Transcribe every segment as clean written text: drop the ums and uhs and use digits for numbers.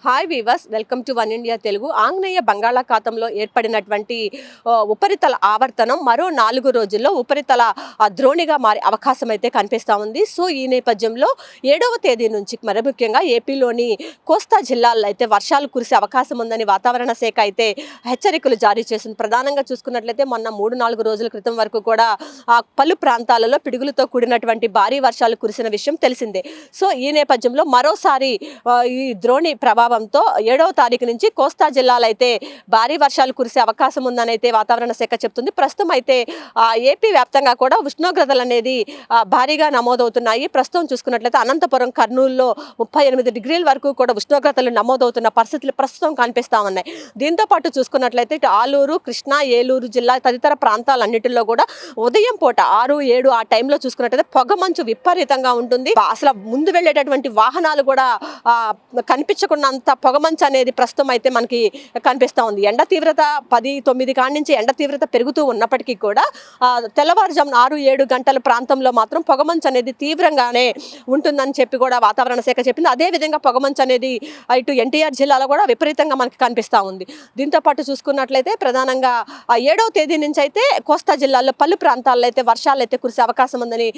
Hi weavers, welcome to one India Telugu. ఆగ్నేయ బంగాళాఖాతంలో ఏర్పడినటువంటి ఉపరితల ఆవర్తనం మరో 4 రోజుల్లో ఉపరితల ద్రోణిగా మారే అవకాశం అయితే కనిపిస్తూ ఉంది. సో ఈ నేపథ్యంలో 7వ తేదీ నుంచి మరి ముఖ్యంగా ఏపీలోని కోస్తా జిల్లాల్లో అయితే వర్షాలు కురిసే అవకాశం ఉందని వాతావరణ శాఖ అయితే హెచ్చరికలు జారీ చేసింది. ప్రధానంగా చూసుకున్నట్లయితే మొన్న 3-4 రోజుల క్రితం వరకు కూడా పలు ప్రాంతాలలో పిడుగులతో కూడినటువంటి భారీ వర్షాలు కురిసిన విషయం తెలిసిందే. సో ఈ నేపథ్యంలో మరోసారి ఈ ద్రోణి ప్రభావంతో 7వ తారీఖు నుంచి కోస్తా జిల్లాలో అయితే భారీ వర్షాలు కురిసే అవకాశం ఉందని అయితే వాతావరణ శాఖ చెప్తుంది. ప్రస్తుతం అయితే ఏపీ వ్యాప్తంగా కూడా ఉష్ణోగ్రతలు అనేది భారీగా నమోదవుతున్నాయి. ప్రస్తుతం చూసుకున్నట్లయితే అనంతపురం, కర్నూలులో 38 డిగ్రీల వరకు కూడా ఉష్ణోగ్రతలు నమోదవుతున్న పరిస్థితులు ప్రస్తుతం కనిపిస్తూ ఉన్నాయి. దీంతో పాటు చూసుకున్నట్లయితే ఇటు ఆలూరు, కృష్ణా, ఏలూరు జిల్లా తదితర ప్రాంతాలన్నింటిలో కూడా ఉదయం పూట 6-7 ఆ టైంలో చూసుకున్నట్లయితే పొగమంచు విపరీతంగా ఉంటుంది. అసలు ముందు వెళ్ళేటటువంటి వాహనాలు కూడా కనిపించకున్నంత పొగమంచు అనేది ప్రస్తుతం అయితే మనకి కనిపిస్తూ ఉంది. ఎండ తీవ్రత 10-9 కాడి నుంచి ఎండ తీవ్రత పెరుగుతూ ఉన్నప్పటికీ కూడా తెల్లవారుజామున 6-7 గంటల ప్రాంతంలో మాత్రం పొగమంచు అనేది తీవ్రంగానే ఉంటుందని చెప్పి కూడా వాతావరణ శాఖ చెప్పింది. అదేవిధంగా పొగమంచు అనేది ఇటు ఎన్టీఆర్ జిల్లాలో కూడా విపరీతంగా మనకి కనిపిస్తూ ఉంది. దీంతో పాటు చూసుకున్నట్లయితే ప్రధానంగా 7వ తేదీ నుంచి అయితే కోస్తా జిల్లాలో పలు ప్రాంతాల్లో అయితే వర్షాలు అయితే కురిసే అవకాశం ఉందని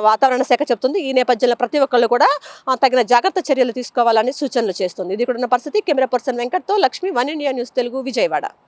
వాతావరణ శాఖ చెప్తుంది. ఈ నేపథ్యంలో ప్రతి ఒక్కళ్ళు కూడా తగిన జాగ్రత్త చర్యలు తీసుకోవాలని సూచనలు చేస్తుంది. ఇది కూడా ఉన్న పరిస్థితి. కెమెరా పర్సన్ వెంకట్తో Lakshmi, one India news Telugu, Vijayawada.